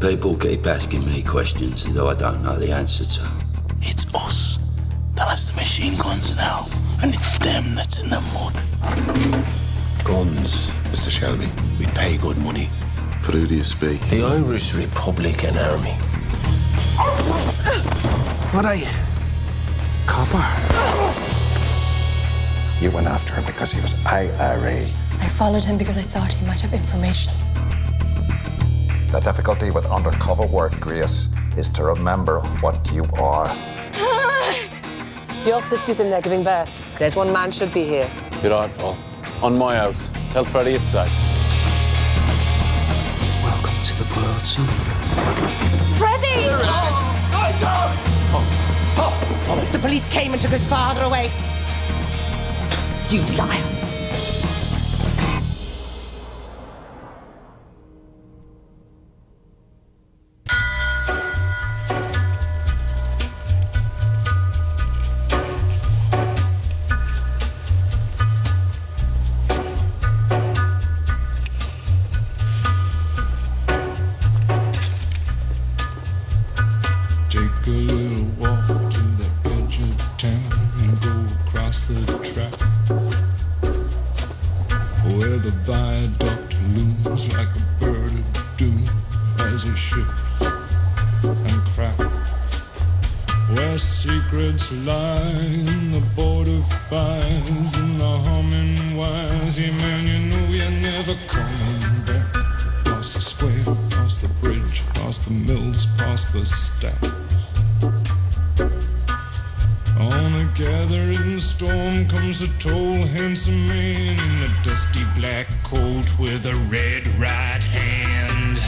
People keep asking me questions that I don't know the answer to. It's us that has the machine guns now, and it's them that's in the mud. Guns, Mr. Shelby. We'd pay good money. For who do you speak? The Irish Republican Army. What are you? Copper? You went after him because he was IRA. I followed him because I thought he might have information. The difficulty with undercover work, Grace, is to remember what you are. Your sister's in there giving birth. There's one man should be here. You're right, Paul. On my house. Tell Freddie it's safe. Welcome to the world, son. Freddie! The police came and took his father away. You liar. A tall, handsome man in a dusty black coat with a red right hand.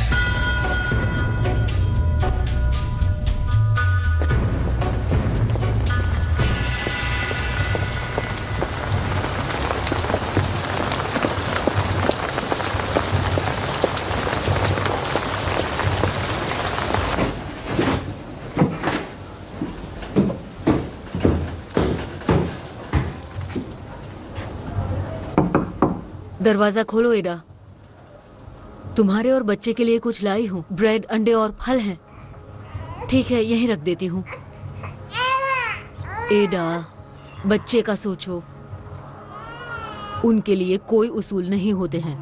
दरवाजा खोलो एडा। तुम्हारे और बच्चे के लिए कुछ लाई हूँ। ब्रेड, अंडे और फल हैं। ठीक है, यहीं रख देती हूँ। एडा, बच्चे का सोचो। उनके लिए कोई उसूल नहीं होते हैं।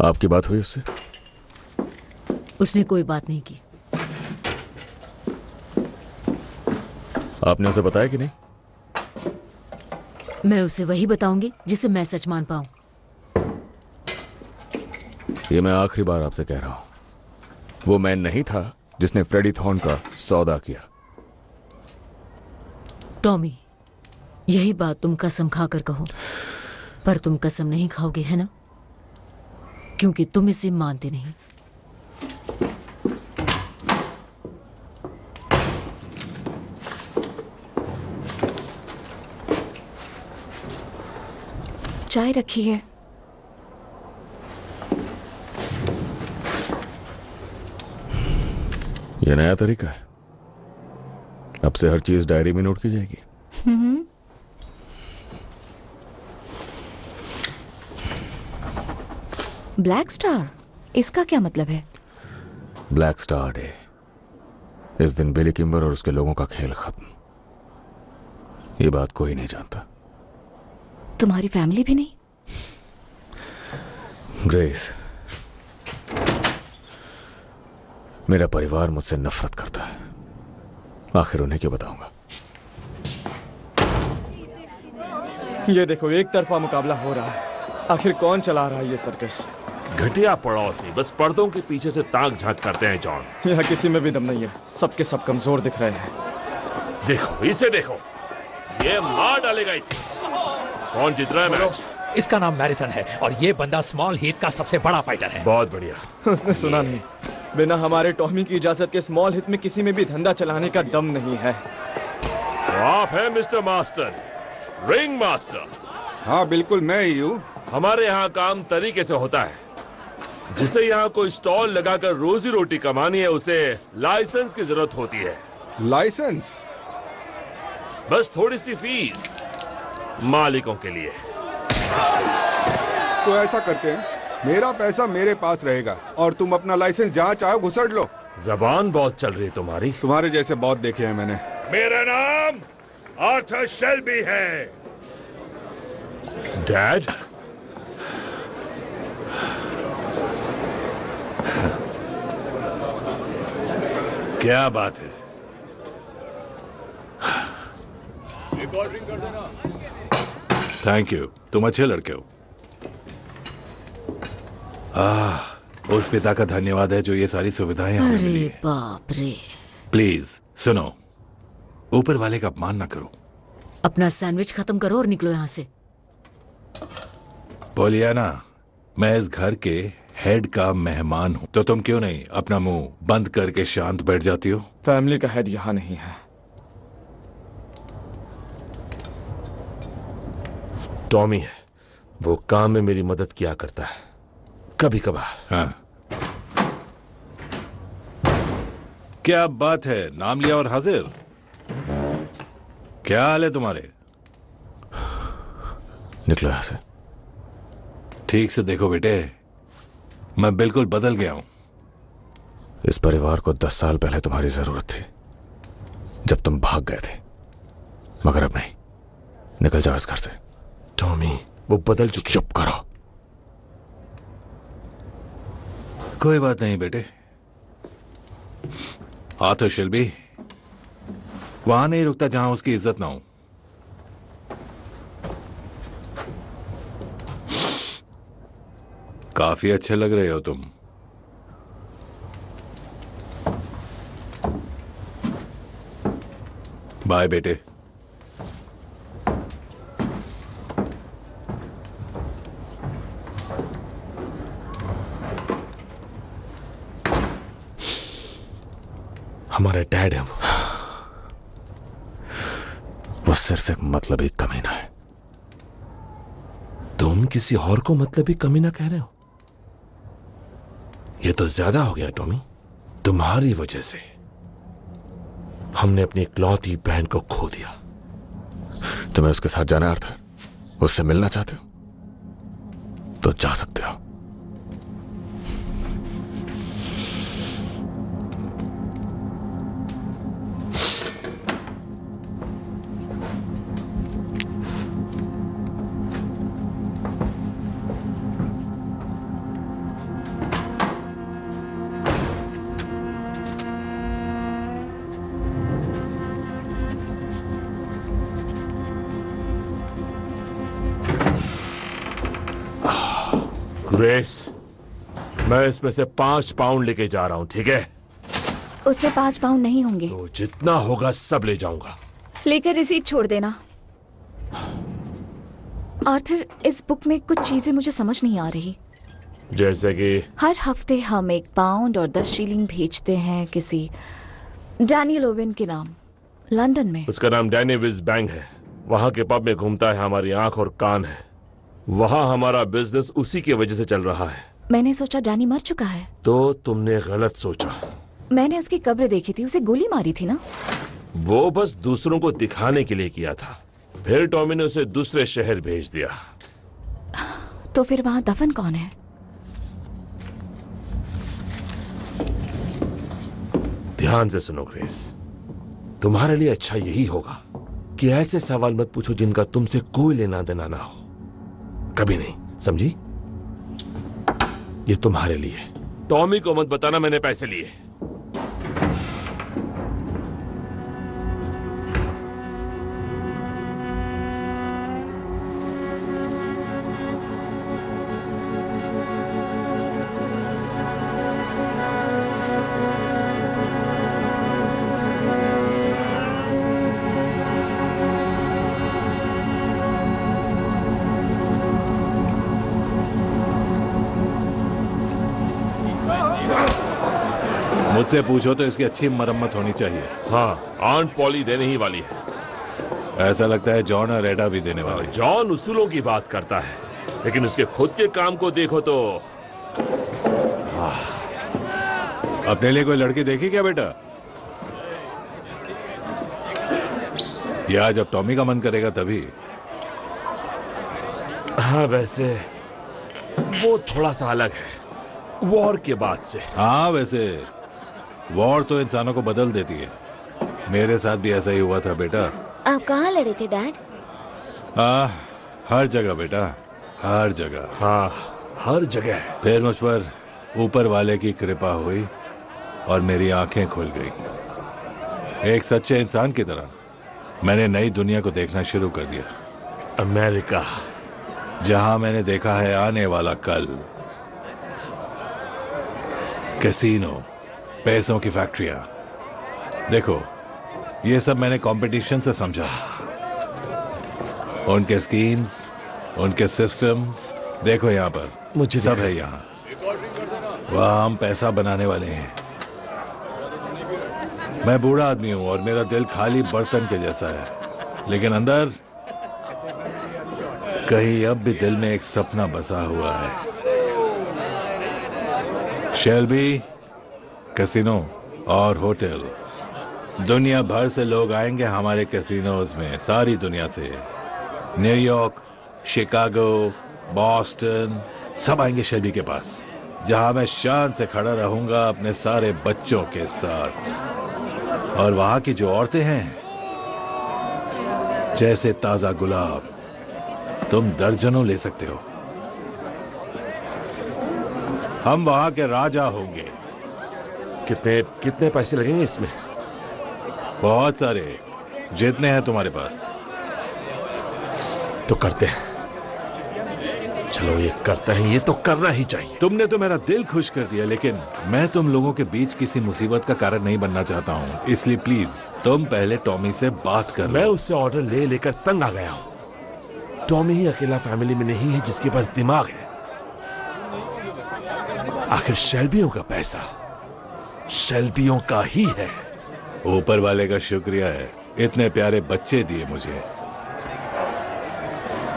आपकी बात हुई उससे? उसने कोई बात नहीं की। आपने उसे बताया कि नहीं? मैं उसे वही बताऊंगी जिसे मैं सच मान पाऊं। ये मैं आखिरी बार आपसे कह रहा हूं। वो मैन नहीं था जिसने फ्रेडी थॉर्न का सौदा किया। टॉमी, यही बात तुम कसम खाकर कहो, पर तुम कसम नहीं खाओगे, है ना? क्योंकि तुम इसे मानते नहीं। चाय रखी है। यह नया तरीका है। अब से हर चीज डायरी में नोट की जाएगी। ब्लैक स्टार, इसका क्या मतलब है? Black star day. इस दिन बिली किम्बर और उसके लोगों का खेल खत्म। ये बात कोई नहीं जानता। तुम्हारी फैमिली भी नहीं? ग्रेस, मेरा परिवार मुझसे नफरत करता है। आखिर उन्हें क्यों बताऊंगा? ये देखो, एक तरफा मुकाबला हो रहा है। आखिर कौन चला रहा है ये सर्कस? घटिया पड़ोसी बस पर्दों के पीछे से ताक झांक करते हैं जॉन। यहाँ किसी में भी दम नहीं है। सबके सब कमजोर दिख रहे हैं। देखो, इसे देखो, ये मार डालेगा इसे। कौन जीत रहा है मैच? इसका नाम मैरिसन है और ये बंदा स्मॉल हीथ का सबसे बड़ा फाइटर है। बहुत बढ़िया। उसने सुना नहीं। बिना हमारे टॉमी की इजाजत के स्मॉल हित में किसी में भी धंधा चलाने का दम नहीं है। तो आप हैं मिस्टर मास्टर, रिंग मास्टर? हाँ बिल्कुल, मैं ही हूँ। हमारे यहाँ काम तरीके से होता है। जिसे यहाँ कोई स्टॉल लगाकर रोजी रोटी कमानी है, उसे लाइसेंस की जरूरत होती है। लाइसेंस? बस थोड़ी सी फीस मालिकों के लिए। तो ऐसा करते हैं, मेरा पैसा मेरे पास रहेगा और तुम अपना लाइसेंस जहाँ चाहो घुसड़ लो। जबान बहुत चल रही है तुम्हारी। तुम्हारे जैसे बहुत देखे हैं मैंने। मेरा नाम आर्थर शेल्बी है। डैड, क्या बात है? एक और ड्रिंक कर देना। थैंक यू, तुम अच्छे लड़के हो। उस पिता का धन्यवाद है जो ये सारी सुविधाएं हमें मिली अरे बाप रे। प्लीज सुनो, ऊपर वाले का अपमान ना करो। अपना सैंडविच खत्म करो और निकलो यहाँ से। बोलिए ना, मैं इस घर के हेड का मेहमान हूँ, तो तुम क्यों नहीं अपना मुंह बंद करके शांत बैठ जाती हो? फैमिली का हेड यहाँ नहीं है। टॉमी है, वो काम में मेरी मदद किया करता है कभी कभार। हाँ, क्या बात है, नाम लिया और हाजिर। क्या हाल है तुम्हारे? निकलो यहां से। ठीक से देखो बेटे, मैं बिल्कुल बदल गया हूं। इस परिवार को 10 साल पहले तुम्हारी जरूरत थी, जब तुम भाग गए थे, मगर अब नहीं। निकल जाओ इस घर से। टॉमी, वो बदल चुके। चुप करो। कोई बात नहीं बेटे। आर्थर शेल्बी वहां नहीं रुकता जहां उसकी इज्जत ना हो। काफी अच्छे लग रहे हो तुम। बाय बेटे। हमारे डैड है वो सिर्फ एक मतलबी कमीना है। तुम किसी और को मतलबी कमीना कह रहे हो? ये तो ज्यादा हो गया टॉमी। तुम्हारी वजह से हमने अपनी इकलौती बहन को खो दिया। तुम्हें उसके साथ जाना है आर्थर? उससे मिलना चाहते हो तो जा सकते हो। ग्रेस, मैं इसमें से 5 पाउंड लेके जा रहा हूं, ठीक है? उसमें 5 पाउंड नहीं होंगे। तो जितना होगा सब ले जाऊंगा। लेकर रिसीट छोड़ देना। आर्थर, इस बुक में कुछ चीजें मुझे समझ नहीं आ रही। जैसे कि हर हफ्ते हम 1 पाउंड और 10 शीलिंग भेजते हैं किसी डैनियल ओवेन के नाम, लंदन में। उसका नाम डैनी विज बैंक है। वहां के पब में घूमता है, हमारी आंख और कान है। वहां हमारा बिजनेस उसी की वजह से चल रहा है। मैंने सोचा डैनी मर चुका है। तो तुमने गलत सोचा। मैंने उसकी कब्र देखी थी, उसे गोली मारी थी ना। वो बस दूसरों को दिखाने के लिए किया था। फिर टॉमी ने उसे दूसरे शहर भेज दिया। तो फिर वहां दफन कौन है? ध्यान से सुनो ग्रेस, तुम्हारे लिए अच्छा यही होगा कि ऐसे सवाल मत पूछो जिनका तुमसे कोई लेना देना ना हो। कभी नहीं, समझी? ये तुम्हारे लिए। टॉमी को मत बताना मैंने पैसे लिए। मुझसे पूछो तो इसकी अच्छी मरम्मत होनी चाहिए। हाँ, आंट पॉली देने ही वाली है। ऐसा लगता है जॉन और एडा भी देने वाले। जॉन उसूलों की बात करता है, लेकिन उसके खुद के काम को देखो तो। अपने लिए कोई लड़की देखी क्या बेटा? या जब टॉमी का मन करेगा तभी। हाँ, वैसे वो थोड़ा सा अलग है वॉर के बाद से। हाँ, वैसे वॉर तो इंसानों को बदल देती है। मेरे साथ भी ऐसा ही हुआ था बेटा। आप कहाँ लड़े थे डैड? हर जगह बेटा, हर जगह। हाँ, हर जगह। फिर मुझ पर ऊपर वाले की कृपा हुई और मेरी आंखें खुल गई। एक सच्चे इंसान की तरह मैंने नई दुनिया को देखना शुरू कर दिया। अमेरिका, जहां मैंने देखा है आने वाला कल। कैसीनो, पैसों की फैक्ट्रियां। देखो, ये सब मैंने कंपटीशन से समझा। उनके स्कीम्स, उनके सिस्टम्स। देखो यहाँ पर मुझे सब है। यहाँ वहाँ हम पैसा बनाने वाले हैं। मैं बूढ़ा आदमी हूं और मेरा दिल खाली बर्तन के जैसा है, लेकिन अंदर कहीं अब भी दिल में एक सपना बसा हुआ है। शेल्बी, कैसीनो और होटल। दुनिया भर से लोग आएंगे हमारे कैसीनोज में, सारी दुनिया से। न्यूयॉर्क, शिकागो, बॉस्टन, सब आएंगे शेल्बी के पास, जहां मैं शान से खड़ा रहूंगा अपने सारे बच्चों के साथ। और वहां की जो औरतें हैं जैसे ताजा गुलाब, तुम दर्जनों ले सकते हो। हम वहां के राजा होंगे। कितने कितने पैसे लगेंगे इसमें? बहुत सारे, जितने हैं तुम्हारे पास। तो करते हैं। चलो, ये करते हैं, ये तो करना ही चाहिए। तुमने तो मेरा दिल खुश कर दिया, लेकिन मैं तुम लोगों के बीच किसी मुसीबत का कारण नहीं बनना चाहता हूँ। इसलिए प्लीज तुम पहले टॉमी से बात कर लो। मैं उससे ऑर्डर ले लेकर तंग आ गया हूँ। टॉमी ही अकेला फैमिली में नहीं है जिसके पास दिमाग है। आखिर शेल्बियों का पैसा शेल्बियों का ही है। ऊपर वाले का शुक्रिया है, इतने प्यारे बच्चे दिए मुझे।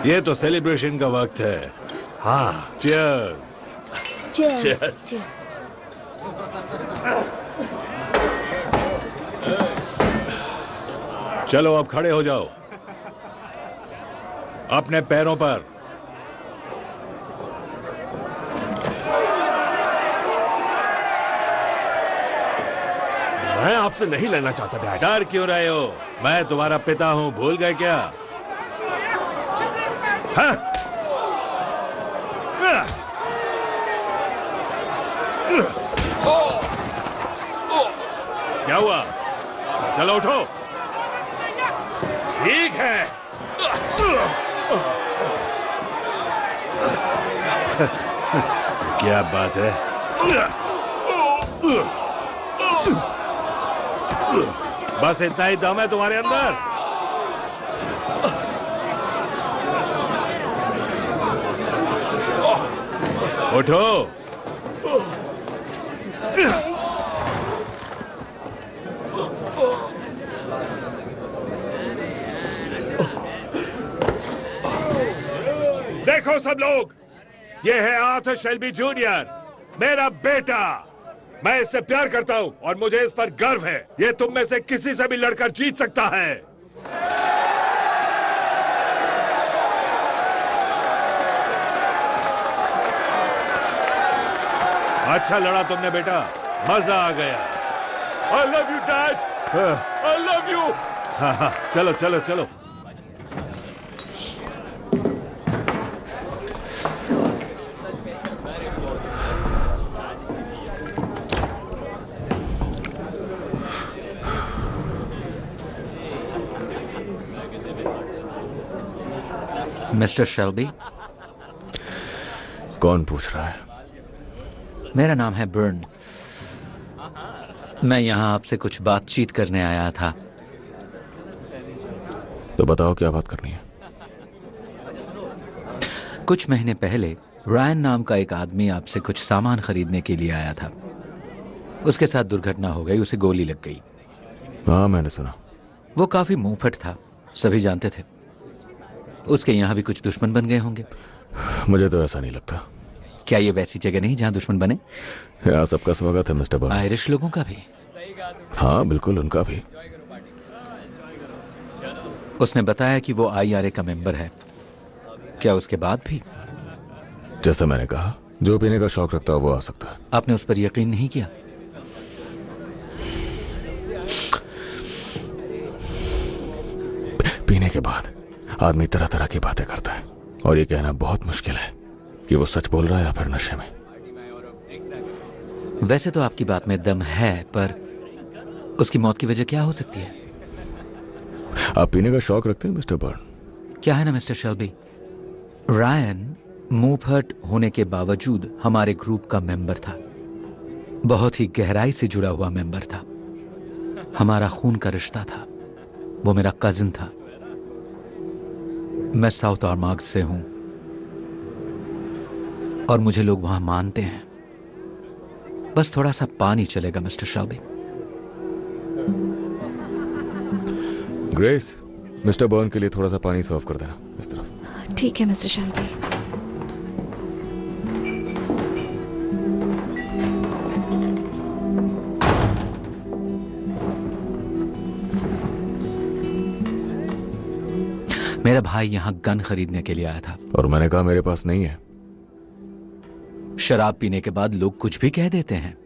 ये तो सेलिब्रेशन का वक्त है। हाँ, चीयर्स। चीयर्स। चलो अब खड़े हो जाओ अपने पैरों पर। मैं आपसे नहीं लड़ना चाहता डैड। डर क्यों रहे हो? मैं तुम्हारा पिता हूं, भूल गए क्या? हाँ? क्या हुआ? चलो उठो। ठीक है। क्या बात है? बस इतना ही दम है तुम्हारे अंदर? उठो। देखो सब लोग, ये है आर्थर शेल्बी जूनियर, मेरा बेटा। मैं इससे प्यार करता हूं और मुझे इस पर गर्व है। ये तुम में से किसी से भी लड़कर जीत सकता है। अच्छा लड़ा तुमने बेटा, मजा आ गया। I love you, Dad. I love you. हाँ, चलो चलो चलो। Mister Shelby. कौन पूछ रहा है? मेरा नाम है बर्न। मैं यहाँ आपसे कुछ बातचीत करने आया था। तो बताओ क्या बात करनी है? कुछ महीने पहले रायन नाम का एक आदमी आपसे कुछ सामान खरीदने के लिए आया था। उसके साथ दुर्घटना हो गई, उसे गोली लग गई। हाँ, मैंने सुना। वो काफी मुंहफट था, सभी जानते थे। उसके यहाँ भी कुछ दुश्मन बन गए होंगे। मुझे तो ऐसा नहीं लगता। क्या ये वैसी जगह नहीं जहाँ दुश्मन बने? यहाँ सबका स्वागत है मिस्टर बर्न। आयरिश लोगों का भी? हाँ बिल्कुल, उनका भी। उसने बताया कि वो IRA का मेंबर है। क्या उसके बाद भी? जैसा मैंने कहा, जो पीने का शौक रखता है वो आ सकता है। आपने उस पर यकीन नहीं किया? पीने के बाद आदमी तरह तरह की बातें करता है और ये कहना बहुत मुश्किल है कि वो सच बोल रहा है या फिर नशे में। वैसे तो आपकी बात में दम है, पर उसकी मौत की वजह क्या हो सकती है? आप पीने का शौक रखते हैं मिस्टर बर्न? क्या है ना मिस्टर शेल्बी, रायन मुंहफट होने के बावजूद हमारे ग्रुप का मेंबर था। बहुत ही गहराई से जुड़ा हुआ मेंबर था। हमारा खून का रिश्ता था। वो मेरा कजिन था। मैं साउथ आर्मार्ग से हूं और मुझे लोग वहां मानते हैं। बस थोड़ा सा पानी चलेगा mister Shelby. Grace, mister burn के लिए थोड़ा सा पानी सर्व कर देना इस तरफ। ठीक है मिस्टर शेल्बी। मेरा भाई यहां गन खरीदने के लिए आया था और मैंने कहा मेरे पास नहीं है। शराब पीने के बाद लोग कुछ भी कह देते हैं।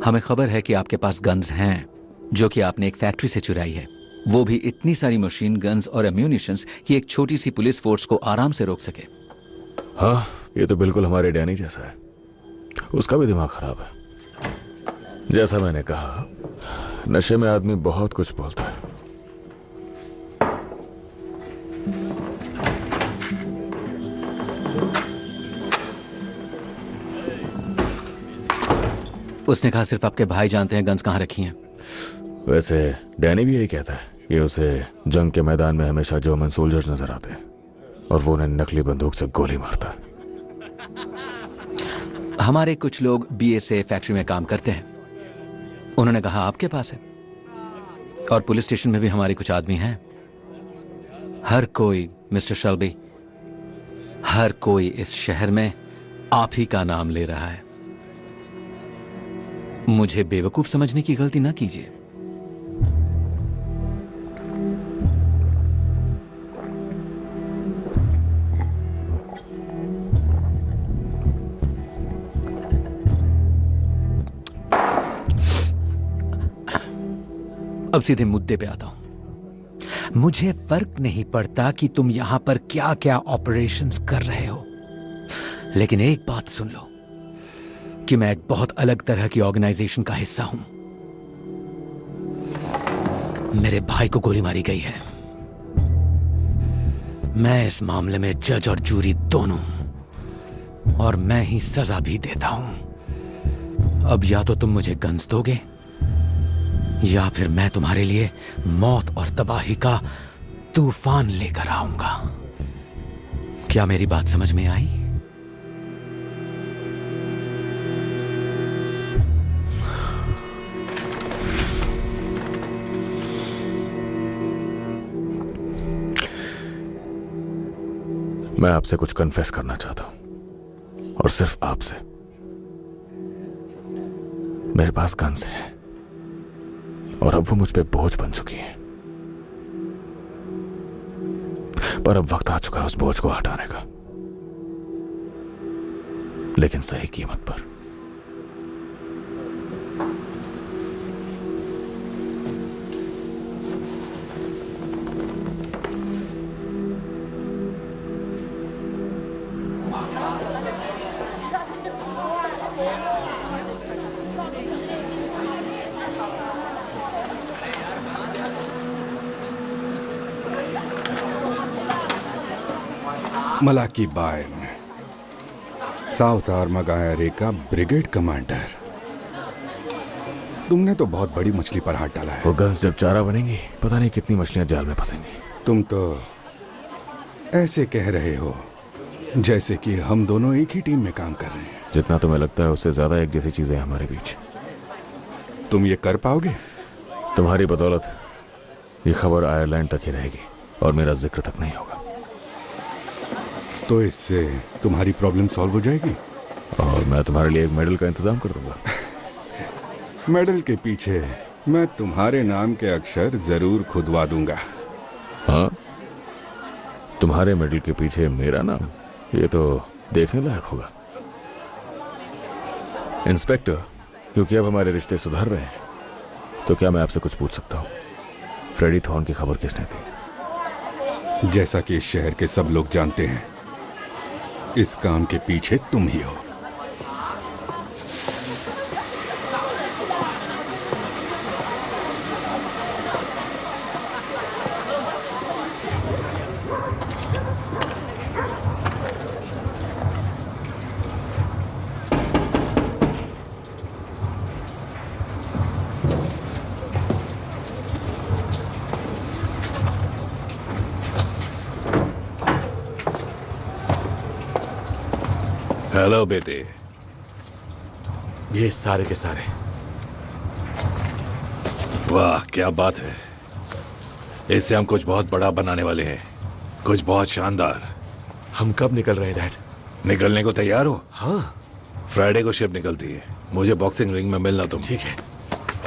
हमें खबर है कि आपके पास गन्स हैं जो कि आपने एक फैक्ट्री से चुराई है, वो भी इतनी सारी मशीन गन्स और एम्यूनिशंस कि एक छोटी सी पुलिस फोर्स को आराम से रोक सके। हाँ, ये तो बिल्कुल हमारे डैनी जैसा है। उसका भी दिमाग खराब है। जैसा मैंने कहा, नशे में आदमी बहुत कुछ बोलता है। उसने कहा सिर्फ आपके भाई जानते हैं गन्स कहां रखी हैं। वैसे डैनी भी यही कहता है कि उसे जंग के मैदान में हमेशा जर्मन सोल्जर्स नजर आते हैं और वो उन्हें नकली बंदूक से गोली मारता है। हमारे कुछ लोग BSA फैक्ट्री में काम करते हैं। उन्होंने कहा आपके पास है। और पुलिस स्टेशन में भी हमारे कुछ आदमी हैं। हर कोई मिस्टर शेल्बी, हर कोई इस शहर में आप ही का नाम ले रहा है। मुझे बेवकूफ समझने की गलती ना कीजिए। अब सीधे मुद्दे पे आता हूं। मुझे फर्क नहीं पड़ता कि तुम यहां पर क्या क्या ऑपरेशंस कर रहे हो, लेकिन एक बात सुन लो कि मैं एक बहुत अलग तरह की ऑर्गेनाइजेशन का हिस्सा हूं। मेरे भाई को गोली मारी गई है। मैं इस मामले में जज और जूरी दोनों, और मैं ही सजा भी देता हूं। अब या तो तुम मुझे गन्स दोगे या फिर मैं तुम्हारे लिए मौत और तबाही का तूफान लेकर आऊंगा। क्या मेरी बात समझ में आई? मैं आपसे कुछ कन्फेस करना चाहता हूं, और सिर्फ आपसे। मेरे पास गन्स हैं और अब वो मुझ पे बोझ बन चुकी हैं, पर अब वक्त आ चुका है उस बोझ को हटाने का, लेकिन सही कीमत पर। मलाकी बायन, साउथ आर्मार्ग IRA का ब्रिगेड कमांडर। तुमने तो बहुत बड़ी मछली पर हाथ डाला है। वो गन्स जब चारा बनेंगी, पता नहीं कितनी मछलियां जाल में फंसेंगी। तुम तो ऐसे कह रहे हो जैसे कि हम दोनों एक ही टीम में काम कर रहे हैं। जितना तुम्हें लगता है उससे ज्यादा एक जैसी चीजें हैं हमारे बीच। तुम ये कर पाओगे? तुम्हारी बदौलत ये खबर आयरलैंड तक ही रहेगी और मेरा जिक्र तक नहीं होगा। तो इससे तुम्हारी प्रॉब्लम सॉल्व हो जाएगी और मैं तुम्हारे लिए एक मेडल का इंतजाम कर दूंगा। मेडल के पीछे मैं तुम्हारे नाम के अक्षर जरूर खुदवा दूंगा। हाँ, तुम्हारे मेडल के पीछे मेरा नाम, ये तो देखने लायक होगा। इंस्पेक्टर, क्योंकि अब हमारे रिश्ते सुधर रहे हैं, तो क्या मैं आपसे कुछ पूछ सकता हूँ? फ्रेडी थॉर्न की खबर किसने दी? जैसा कि इस शहर के सब लोग जानते हैं, इस काम के पीछे तुम ही हो। हेलो बेटे। ये सारे के सारे। वाह, क्या बात है। इससे हम कुछ बहुत बड़ा बनाने वाले हैं, कुछ बहुत शानदार। हम कब निकल रहे हैं डैड? निकलने को तैयार हो? हाँ, फ्राइडे को शिप निकलती है। मुझे बॉक्सिंग रिंग में मिलना तुम। ठीक है।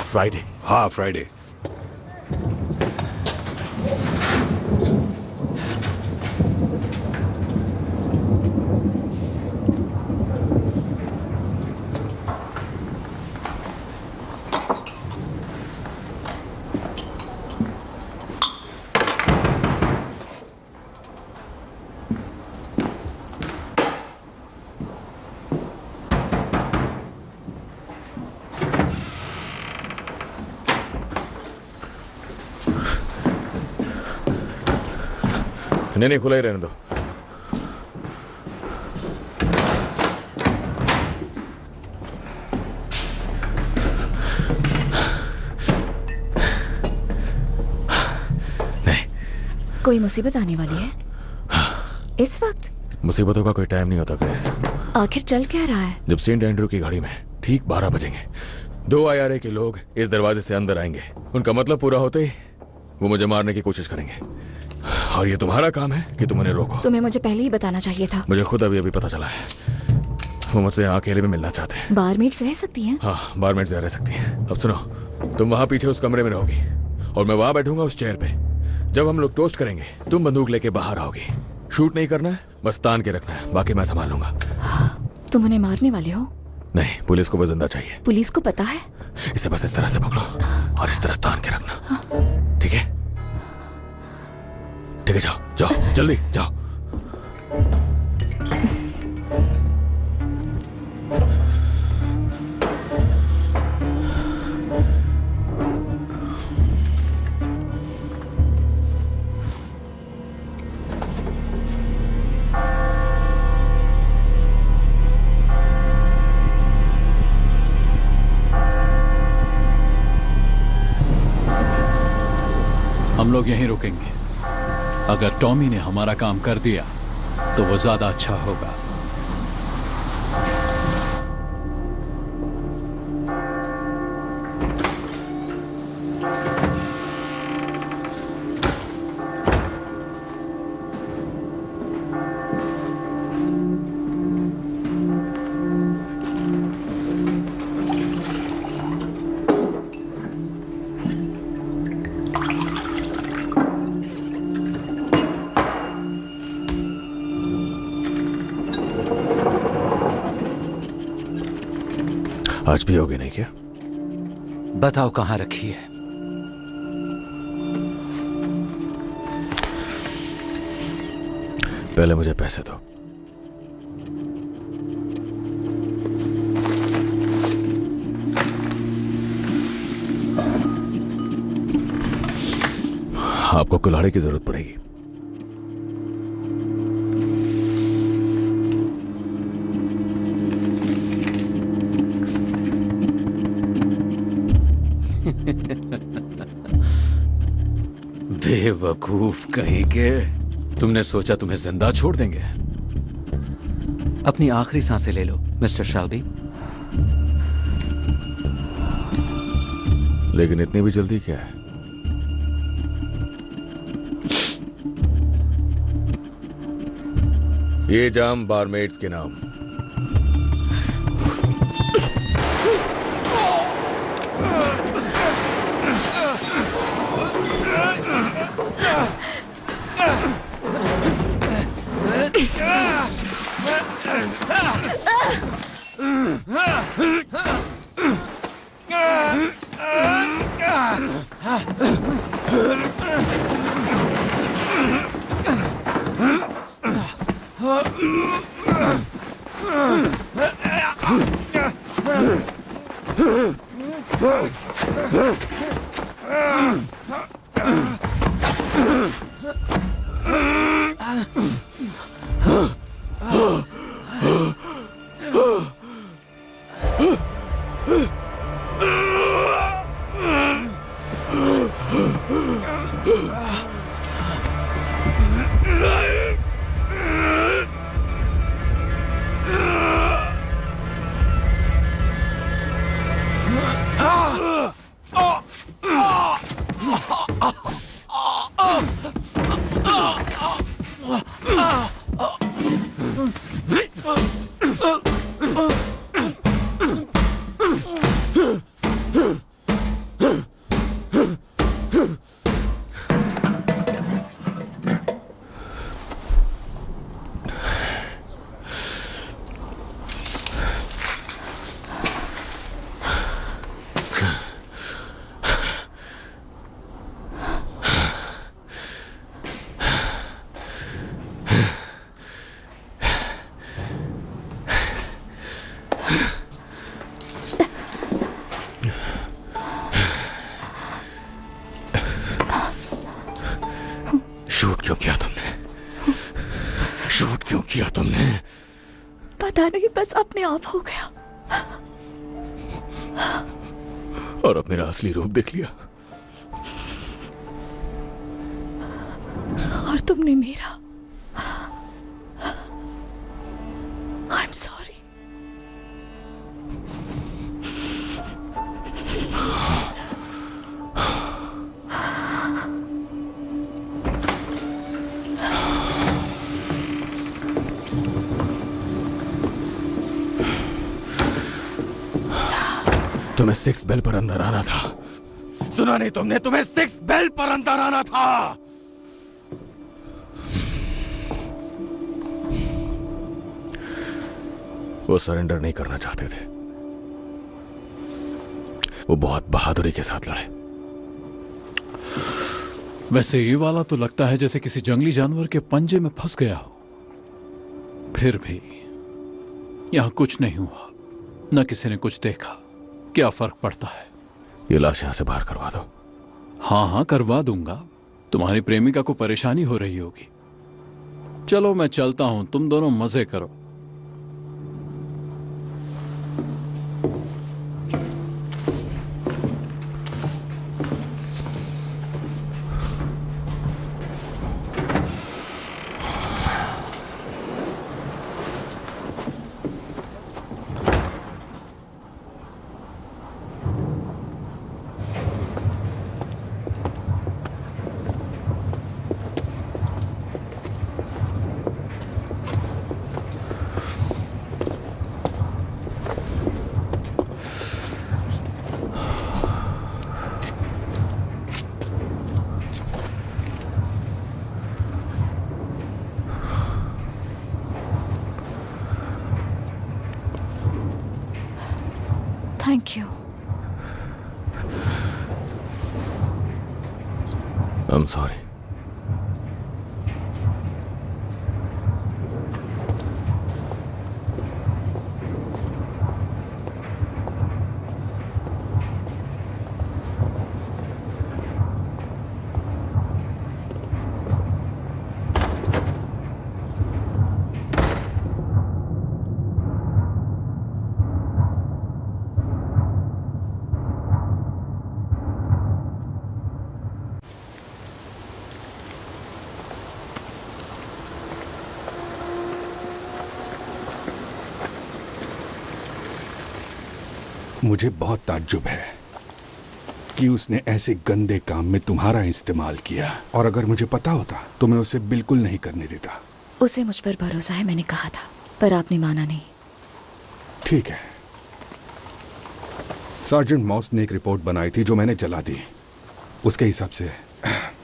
फ्राइडे? हाँ, फ्राइडे। नहीं, खुला ही रहने दो। नहीं, कोई मुसीबत आने वाली है इस वक्त? मुसीबतों का कोई टाइम नहीं होता ग्रेस। आखिर चल क्या रहा है? जब सेंट एंड्रू की गाड़ी में ठीक 12 बजेंगे, 2 IRA के लोग इस दरवाजे से अंदर आएंगे। उनका मतलब पूरा होते ही वो मुझे मारने की कोशिश करेंगे, और ये तुम्हारा काम है कि तुम उन्हें रोको। तुम्हें मुझे पहले ही बताना चाहिए था। मुझे खुद अभी पता चला है। वो मुझसे यहाँ अकेले में मिलना चाहते हैं। बारमेट्स रह सकती हैं? हाँ, बारमेट्स रह सकती हैं। अब सुनो, तुम वहाँ पीछे उस कमरे में रहोगी और मैं वहाँ बैठूंगा उस चेयर पे। जब हम लोग टोस्ट करेंगे, तुम बंदूक लेके बाहर आओगी। शूट नहीं करना है, बस तान के रखना है, बाकी मैं संभाल लूंगा। तुम उन्हें मारने वाले हो? नहीं, पुलिस को वो जिंदा चाहिए। पुलिस को पता है? इसे बस इस तरह से पकड़ो और इस तरह तान के रखना, ठीक है? ठीक है, जाओ जाओ, जल्दी जाओ। हम लोग यहीं रुकेंगे। अगर टॉमी ने हमारा काम कर दिया तो वो ज्यादा अच्छा होगा। आज भी होगे नहीं क्या? बताओ कहां रखी है? पहले मुझे पैसे दो। आपको कुल्हाड़ी की जरूरत पड़ेगी। बेवकूफ कहीं के। तुमने सोचा तुम्हें जिंदा छोड़ देंगे? अपनी आखिरी सांसें ले लो मिस्टर शेल्बी। लेकिन इतनी भी जल्दी क्या है? ये जाम बारमेड्स के नाम। शूट क्यों किया तुमने? शूट क्यों किया तुमने? पता नहीं, बस अपने आप हो गया। और अब मेरा असली रूप देख लिया। और तुमने मेरा। I am sorry. तुम्हें 6 बेल पर अंदर आना था। सुना नहीं तुमने? तुम्हें 6 बेल पर अंदर आना था। वो सरेंडर नहीं करना चाहते थे। वो बहुत बहादुरी के साथ लड़े। वैसे ये वाला तो लगता है जैसे किसी जंगली जानवर के पंजे में फंस गया हो। फिर भी यहां कुछ नहीं हुआ, न किसी ने कुछ देखा। क्या फर्क पड़ता है? ये लाश यहां से बाहर करवा दो। हाँ हाँ, करवा दूंगा। तुम्हारी प्रेमिका को परेशानी हो रही होगी। चलो मैं चलता हूं, तुम दोनों मजे करो। Thank you. I'm sorry. मुझे बहुत ताज्जुब है कि उसने ऐसे गंदे काम में तुम्हारा इस्तेमाल किया, और अगर मुझे पता होता तो मैं उसे बिल्कुल नहीं करने देता। उसे मुझ पर भरोसा है, मैंने कहा था, पर आपने माना नहीं। ठीक है। सार्जेंट मॉस ने एक रिपोर्ट बनाई थी जो मैंने जला दी। उसके हिसाब से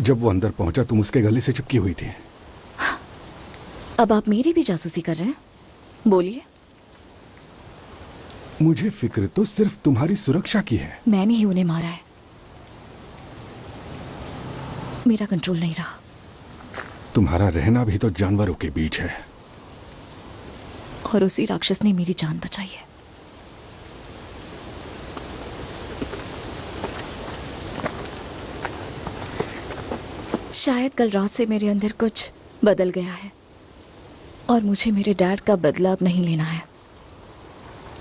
जब वो अंदर पहुंचा तुम उसके गले से चिपकी हुई थी। अब आप मेरी भी जासूसी कर रहे हैं? बोलिए। मुझे फिक्र तो सिर्फ तुम्हारी सुरक्षा की है। मैंने ही उन्हें मारा है, मेरा कंट्रोल नहीं रहा। तुम्हारा रहना भी तो जानवरों के बीच है, और उसी राक्षस ने मेरी जान बचाई है। शायद कल रात से मेरे अंदर कुछ बदल गया है, और मुझे मेरे डैड का बदला अब नहीं लेना है।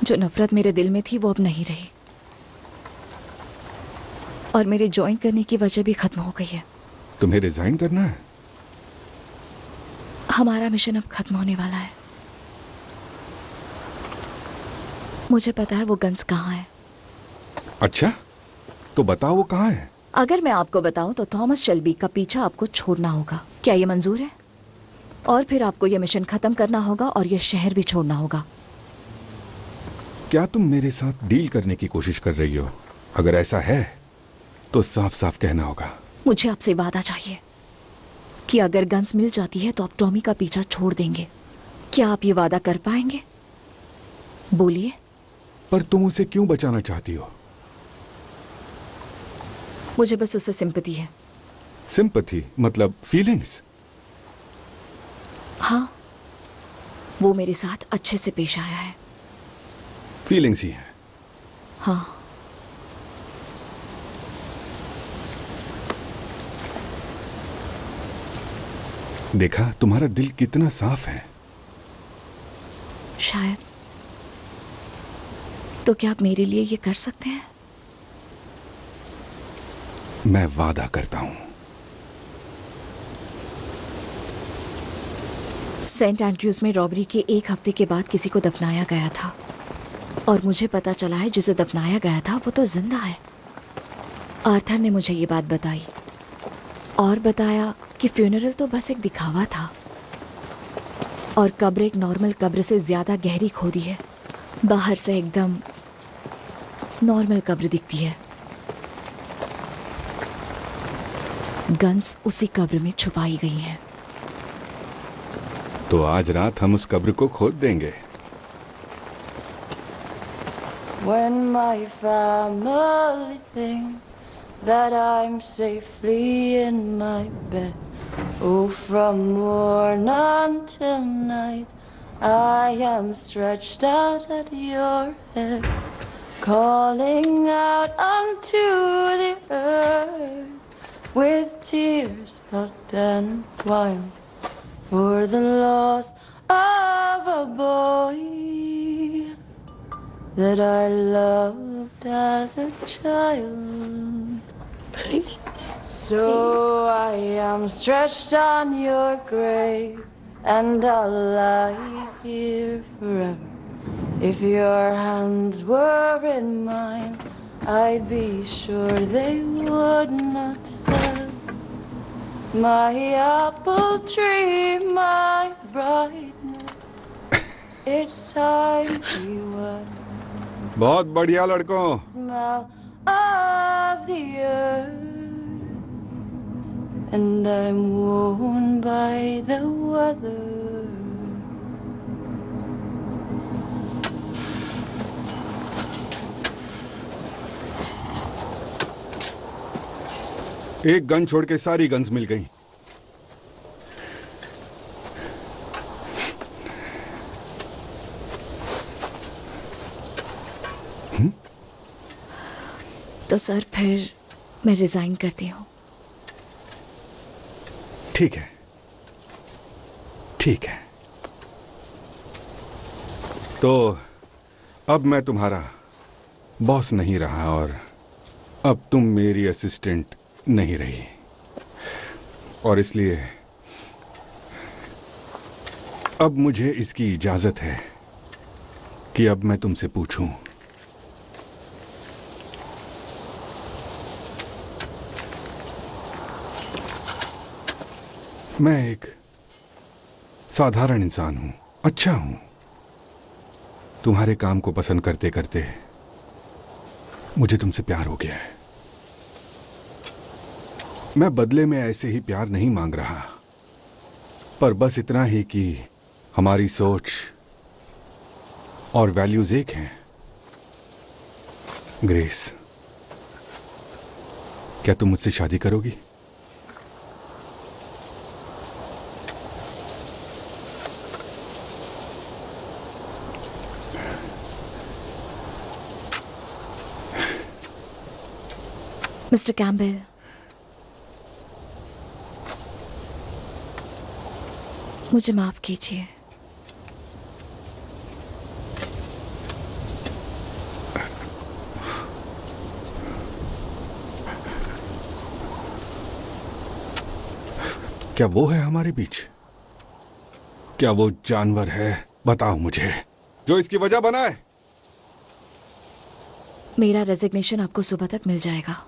जो नफरत मेरे दिल में थी वो अब नहीं रही, और मेरे ज्वाइन करने की वजह भी खत्म हो गई है। तुम्हें रिजाइन करना है? हमारा मिशन अब खत्म होने वाला है। मुझे पता है वो गन्स कहाँ है। अच्छा, तो बताओ वो कहाँ है। अगर मैं आपको बताऊं तो थॉमस शेल्बी का पीछा आपको छोड़ना होगा। क्या ये मंजूर है? और फिर आपको ये मिशन खत्म करना होगा और ये शहर भी छोड़ना होगा। क्या तुम मेरे साथ डील करने की कोशिश कर रही हो? अगर ऐसा है तो साफ साफ कहना होगा। मुझे आपसे वादा चाहिए कि अगर गन्स मिल जाती है तो आप टॉमी का पीछा छोड़ देंगे। क्या आप ये वादा कर पाएंगे? बोलिए। पर तुम उसे क्यों बचाना चाहती हो? मुझे बस उससे सिंपैथी है। सिंपैथी मतलब फीलिंग्स? हाँ, वो मेरे साथ अच्छे से पेश आया है। फीलिंग्स ही है। हाँ। देखा, तुम्हारा दिल कितना साफ है। शायद। तो क्या आप मेरे लिए ये कर सकते हैं? मैं वादा करता हूं। सेंट एंड्रयूज में रॉबरी के एक हफ्ते के बाद किसी को दफनाया गया था, और मुझे पता चला है जिसे दफनाया गया था वो तो जिंदा है। आर्थर ने मुझे ये बात बताई, और बताया कि फ्यूनरल तो बस एक दिखावा था, और कब्र एक नॉर्मल कब्र से ज्यादा गहरी खोदी है। बाहर से एकदम नॉर्मल कब्र दिखती है। गन्स उसी कब्र में छुपाई गई हैं। तो आज रात हम उस कब्र को खोद देंगे। When my family thinks that I'm safely in my bed, oh, from morn until night, I am stretched out at your head, calling out unto the earth with tears hot and wild for the loss of a boy that I loved as a child. Please. So I am stretched on your grave, and I'll lie here forever. If your hands were in mine, I'd be sure they would not sell my apple tree, my brightness. It's time we were. बहुत बढ़िया लड़कों। Smell of the earth, and I'm worn by the weather. एक gun छोड़ के सारी guns मिल गई। तो sir फिर मैं रिजाइन करती हूँ। ठीक है, ठीक है। तो अब मैं तुम्हारा बॉस नहीं रहा, और अब तुम मेरी असिस्टेंट नहीं रही, और इसलिए अब मुझे इसकी इजाजत है कि अब मैं तुमसे पूछूं मैं एक साधारण इंसान हूं, अच्छा हूं। तुम्हारे काम को पसंद करते करते मुझे तुमसे प्यार हो गया है। मैं बदले में ऐसे ही प्यार नहीं मांग रहा, पर बस इतना ही कि हमारी सोच और वैल्यूज एक हैं। ग्रेस, क्या तुम मुझसे शादी करोगी? मिस्टर कैम्बेल, मुझे माफ कीजिए। क्या वो है हमारे बीच? क्या वो जानवर है, बताओ मुझे, जो इसकी वजह बना है? मेरा रेजिग्नेशन आपको सुबह तक मिल जाएगा।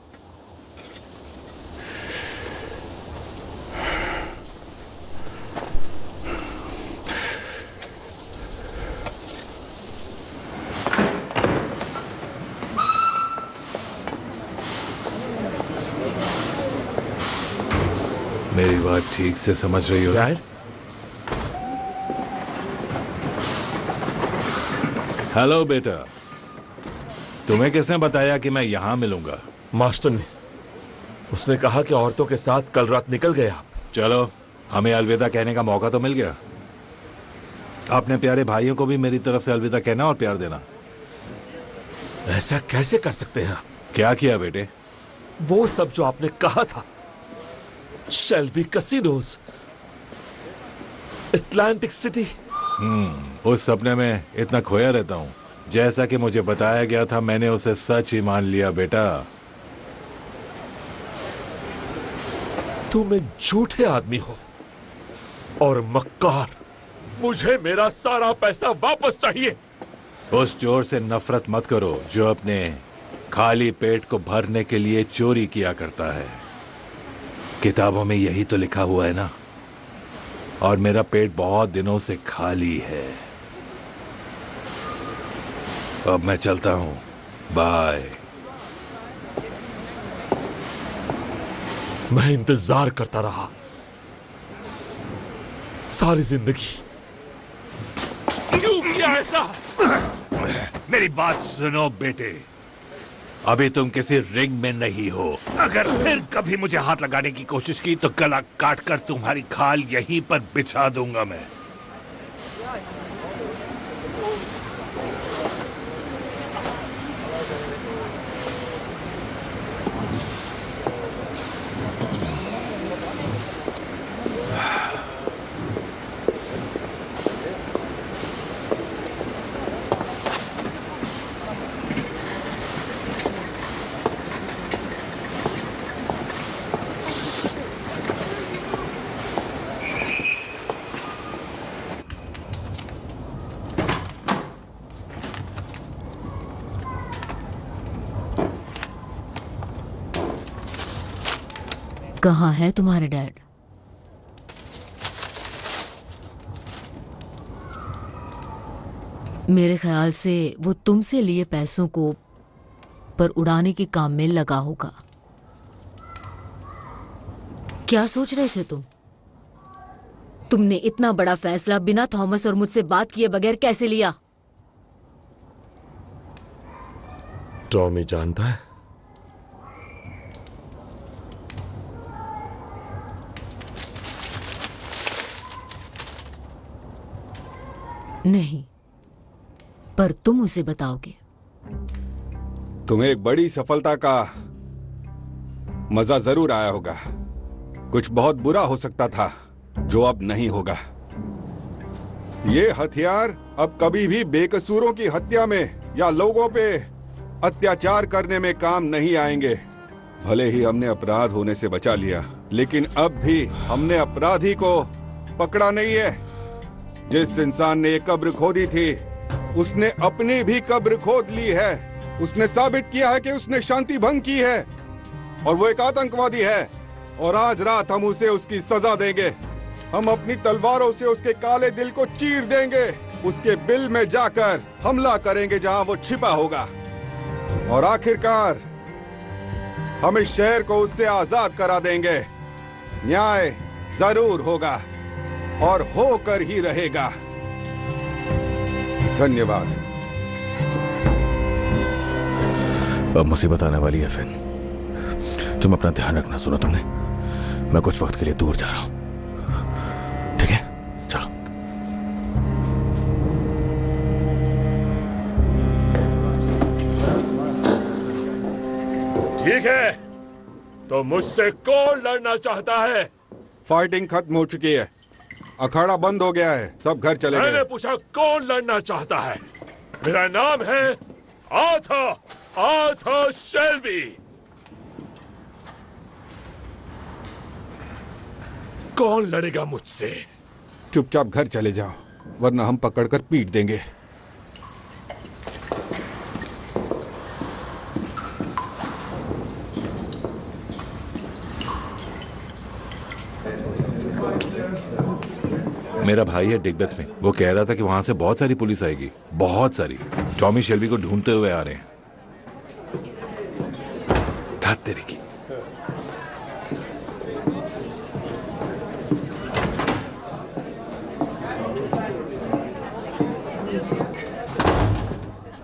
मेरी बात ठीक से समझ रही हो? डैड? हेलो बेटा, तुम्हें किसने बताया कि मैं यहां मिलूंगा? मास्टर ने। उसने कहा कि औरतों के साथ कल रात निकल गए आप। चलो, हमें अलविदा कहने का मौका तो मिल गया। अपने प्यारे भाइयों को भी मेरी तरफ से अलविदा कहना और प्यार देना। ऐसा कैसे कर सकते हैं? क्या किया बेटे? वो सब जो आपने कहा था, शेल्बी कैसीनोज, अटलांटिक सिटी। उस सपने में इतना खोया रहता हूं। जैसा कि मुझे बताया गया था, मैंने उसे सच ही मान लिया बेटा। तुम एक झूठे आदमी हो और मक्कार। मुझे मेरा सारा पैसा वापस चाहिए। उस चोर से नफरत मत करो जो अपने खाली पेट को भरने के लिए चोरी किया करता है। किताबों में यही तो लिखा हुआ है ना। और मेरा पेट बहुत दिनों से खाली है। अब मैं चलता हूं, बाय। मैं इंतजार करता रहा सारी जिंदगी। क्यों किया ऐसा? मेरी बात सुनो बेटे, अभी तुम किसी रिंग में नहीं हो। अगर फिर कभी मुझे हाथ लगाने की कोशिश की तो गला काट कर तुम्हारी खाल यहीं पर बिछा दूंगा मैं। कहाँ है तुम्हारे डैड? मेरे ख्याल से वो तुमसे लिए पैसों को पर उड़ाने के काम में लगा होगा। क्या सोच रहे थे तुम? तुमने इतना बड़ा फैसला बिना थॉमस और मुझसे बात किए बगैर कैसे लिया? टॉमी जानता है? नहीं, पर तुम उसे बताओगे। तुम्हें एक बड़ी सफलता का मजा जरूर आया होगा। कुछ बहुत बुरा हो सकता था जो अब नहीं होगा। ये हथियार अब कभी भी बेकसूरों की हत्या में या लोगों पे अत्याचार करने में काम नहीं आएंगे। भले ही हमने अपराध होने से बचा लिया, लेकिन अब भी हमने अपराधी को पकड़ा नहीं है। जिस इंसान ने ये कब्र खोदी थी, उसने अपनी भी कब्र खोद ली है। उसने साबित किया है कि उसने शांति भंग की है और वो एक आतंकवादी है। और आज रात हम उसे उसकी सजा देंगे। हम अपनी तलवारों से उसके काले दिल को चीर देंगे। उसके बिल में जाकर हमला करेंगे जहां वो छिपा होगा। और आखिरकार हम इस शहर को उससे आजाद करा देंगे। न्याय जरूर होगा और होकर ही रहेगा। धन्यवाद। अब मुसीबत आने वाली है फिन। तुम अपना ध्यान रखना। सुना तुमने? मैं कुछ वक्त के लिए दूर जा रहा हूं। ठीक है, चलो। ठीक है, तो मुझसे कौन लड़ना चाहता है? फाइटिंग खत्म हो चुकी है। अखाड़ा बंद हो गया है। सब घर चले गए। मैंने पूछा कौन लड़ना चाहता है। मेरा नाम है आर्थर शेल्बी। कौन लड़ेगा मुझसे? चुपचाप घर चले जाओ, वरना हम पकड़कर पीट देंगे। मेरा भाई है डिग्बेथ में। वो कह रहा था कि वहां से बहुत सारी पुलिस आएगी, बहुत सारी। टॉमी शेल्बी को ढूंढते हुए आ रहे हैं। तेरे की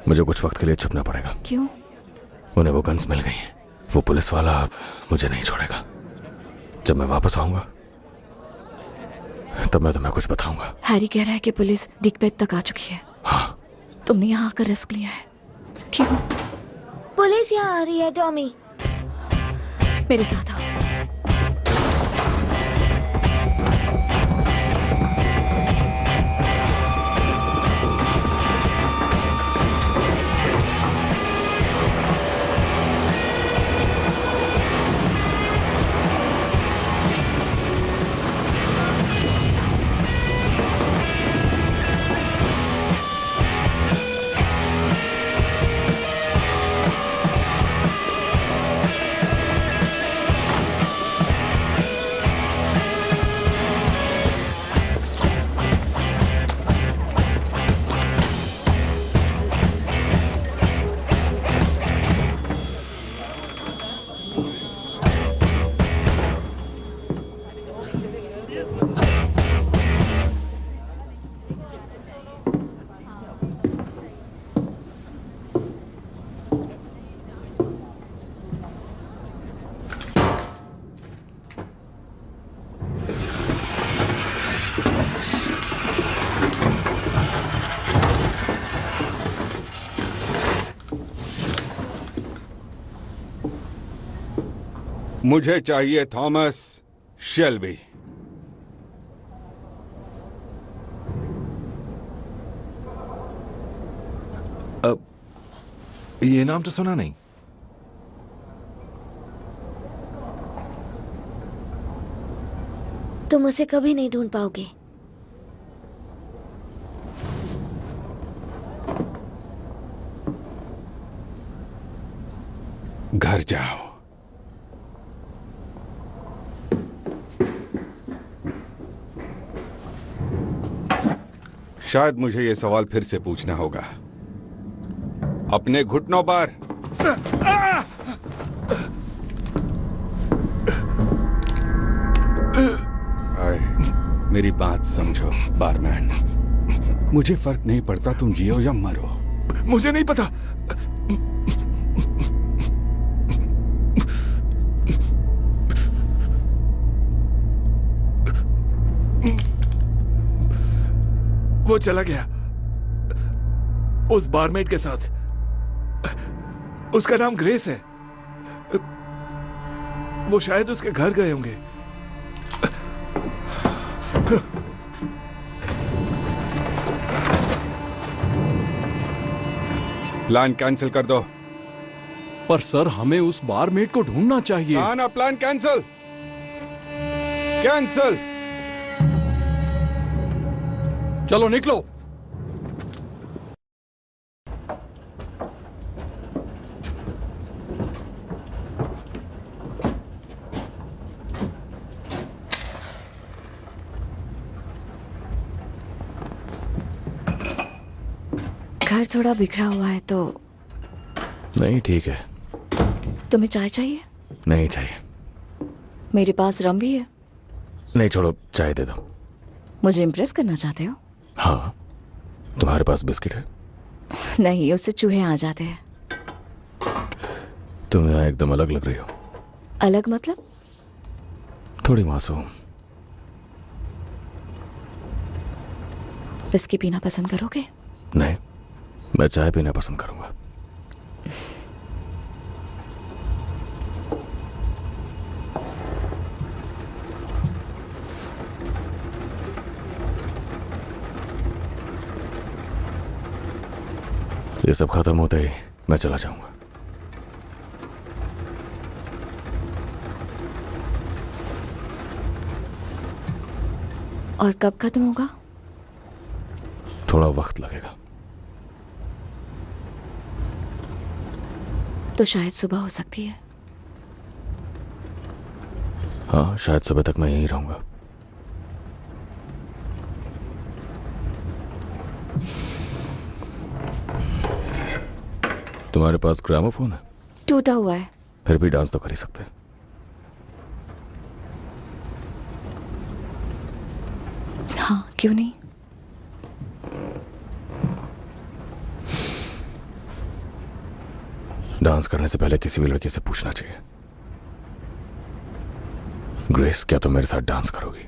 मुझे कुछ वक्त के लिए छुपना पड़ेगा। क्यों? उन्हें वो गन्स मिल गई हैं। वो पुलिस वाला अब मुझे नहीं छोड़ेगा। जब मैं वापस आऊंगा तब मैं तुम्हें कुछ बताऊंगा। हैरी कह रहा है कि पुलिस डिकबेथ तक आ चुकी है। हाँ। तुमने यहाँ आकर रिस्क लिया है। क्यों? पुलिस यहाँ आ रही है टॉमी। मेरे साथ आओ। मुझे चाहिए थॉमस शेल्बी। ये नाम तो सुना नहीं। तुम उसे कभी नहीं ढूंढ पाओगे। घर जाओ। शायद मुझे यह सवाल फिर से पूछना होगा। अपने घुटनों पर। आए, मेरी बात समझो बारमैन। मुझे फर्क नहीं पड़ता तुम जियो या मरो। मुझे नहीं पता। वो चला गया उस बारमेड के साथ। उसका नाम ग्रेस है। वो शायद उसके घर गए होंगे। प्लान कैंसिल कर दो। पर सर, हमें उस बारमेड को ढूंढना चाहिए। ना, प्लान कैंसिल। कैंसिल। चलो निकलो। घर थोड़ा बिखरा हुआ है तो नहीं, ठीक है। तुम्हें चाय चाहिए? नहीं चाहिए। मेरे पास रम भी है। नहीं, छोड़ो, चाय दे दो। मुझे इम्प्रेस करना चाहते हो? हाँ। तुम्हारे पास बिस्किट है? नहीं, उससे चूहे आ जाते हैं। तुम यहाँ एकदम अलग लग रही हो। अलग मतलब? थोड़ी मासूम। विस्की पीना पसंद करोगे? नहीं, मैं चाय पीना पसंद करूंगा। ये सब खत्म होते ही मैं चला जाऊंगा। और कब खत्म होगा? थोड़ा वक्त लगेगा। तो शायद सुबह हो सकती है। हाँ, शायद सुबह तक मैं यहीं रहूंगा। तुम्हारे पास ग्रामोफोन है? टूटा हुआ है। फिर भी डांस तो कर ही सकते हैं। हाँ, क्यों नहीं? डांस करने से पहले किसी भी लड़की से पूछना चाहिए, ग्रेस, क्या तुम मेरे साथ डांस करोगी?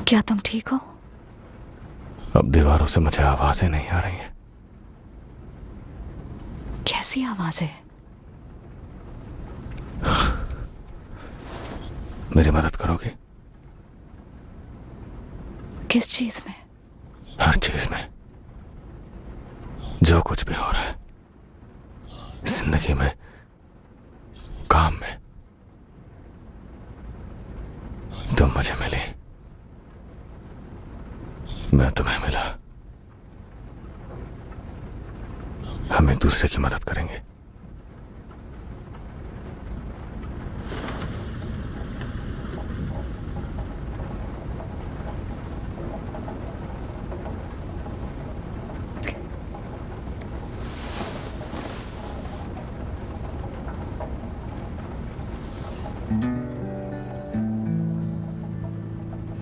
क्या तुम ठीक हो? अब दीवारों से मुझे आवाजें नहीं आ रही हैं। कैसी आवाजें? मेरी मदद करोगे? किस चीज में? हर चीज में। जो कुछ भी हो रहा है जिंदगी में, काम में, तुम मुझे मिली, मैं तुम्हें मिला। हम एक दूसरे की मदद करेंगे।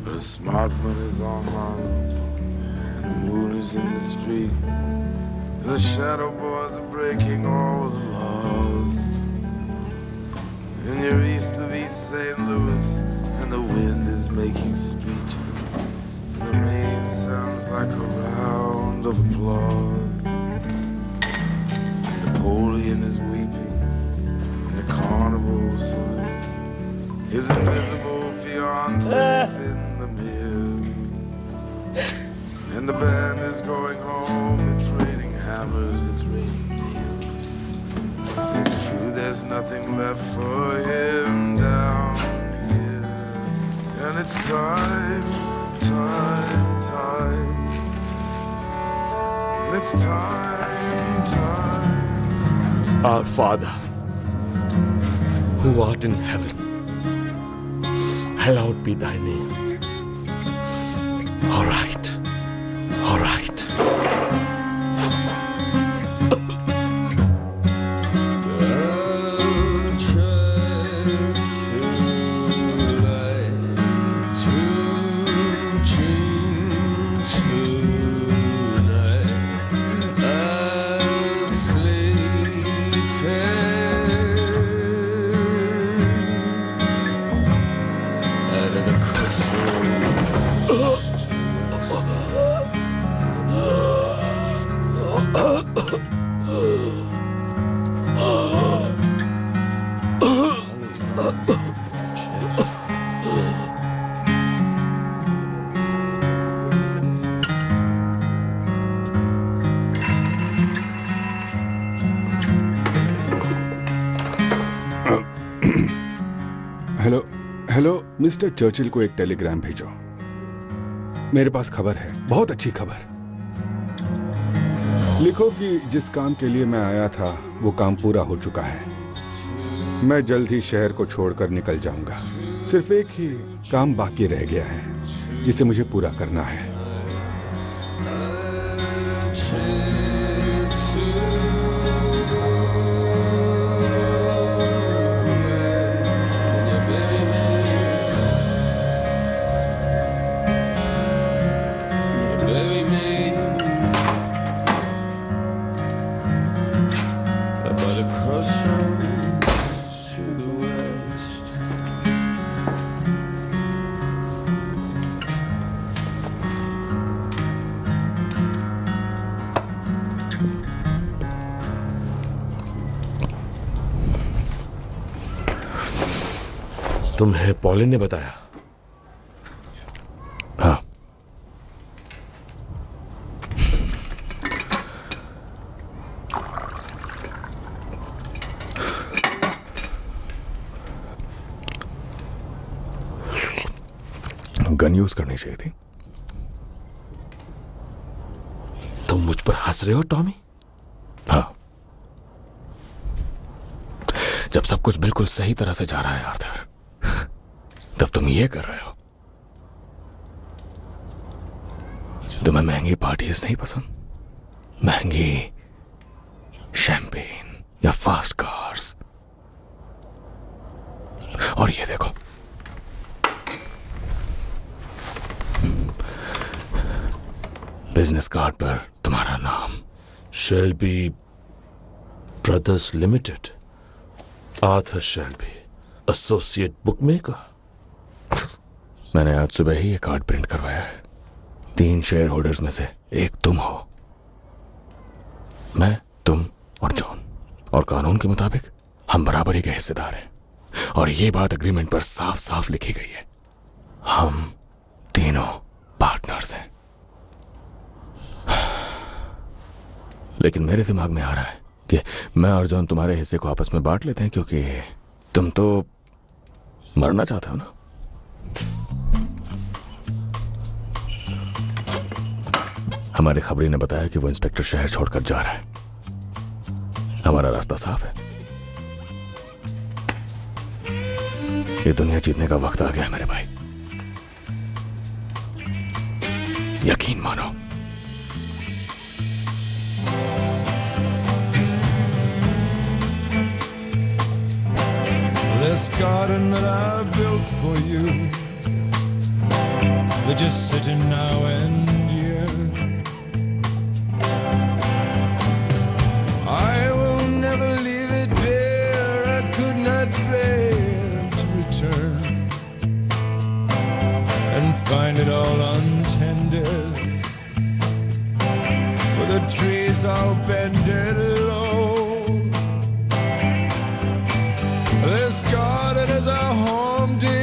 The smart money's online, and the moon is in the street, and the shadow boys are breaking all the laws. applause. And you're east of East St. Louis, and the wind is making speeches, and the rain sounds like a round of applause. Napoleon is weeping in the carnival saloon. His invisible fiance's in the mirror, and the band is going home. It's raining hammers, it's raining nails. It's true, there's nothing left for him down here, and it's time. It's time. Our Father, who art in heaven, hallowed be thy name. All right. Hello mister Churchill को एक Telegram भेजो। मेरे पास खबर है, बहुत अच्छी खबर। लिखो कि जिस काम के लिए मैं आया था वो काम पूरा हो चुका है। मैं जल्द ही शहर को छोड़कर निकल जाऊंगा। सिर्फ एक ही काम बाकी रह गया है जिसे मुझे पूरा करना है। तुम्हें पॉलिन ने बताया? हाँ। गन यूज करनी चाहिए थी। तुम मुझ पर हंस रहे हो टॉमी? हाँ। जब सब कुछ बिल्कुल सही तरह से जा रहा है आर्थर, तब तुम ये कर रहे हो। तुम्हें महंगी पार्टीज नहीं पसंद? महंगी शैंपेन या फास्ट कार्स? और ये देखो, बिजनेस कार्ड पर तुम्हारा नाम, Shelby brothers limited, Arthur Shelby, associate bookmaker. मैंने आज सुबह ही ये कार्ड प्रिंट करवाया है। 3 शेयर होल्डर्स में से एक तुम हो। मैं, तुम और जॉन। और कानून के मुताबिक हम बराबरी के हिस्सेदार हैं। और ये बात एग्रीमेंट पर साफ साफ लिखी गई है। हम तीनों पार्टनर्स हैं। लेकिन मेरे दिमाग में आ रहा है कि मैं और जॉन तुम्हारे हिस्से को आपस में बांट लेते हैं, क्योंकि तुम तो मरना चाहते हो ना। हमारे खबरी ने बताया कि वो इंस्पेक्टर शहर छोड़कर जा रहा है। हमारा रास्ता साफ है। ये दुनिया जीतने का वक्त आ गया है मेरे भाई। यकीन मानो। This garden that I built for you, they're just sitting now and here. I will never leave it, dear. now bending low. This garden is a home to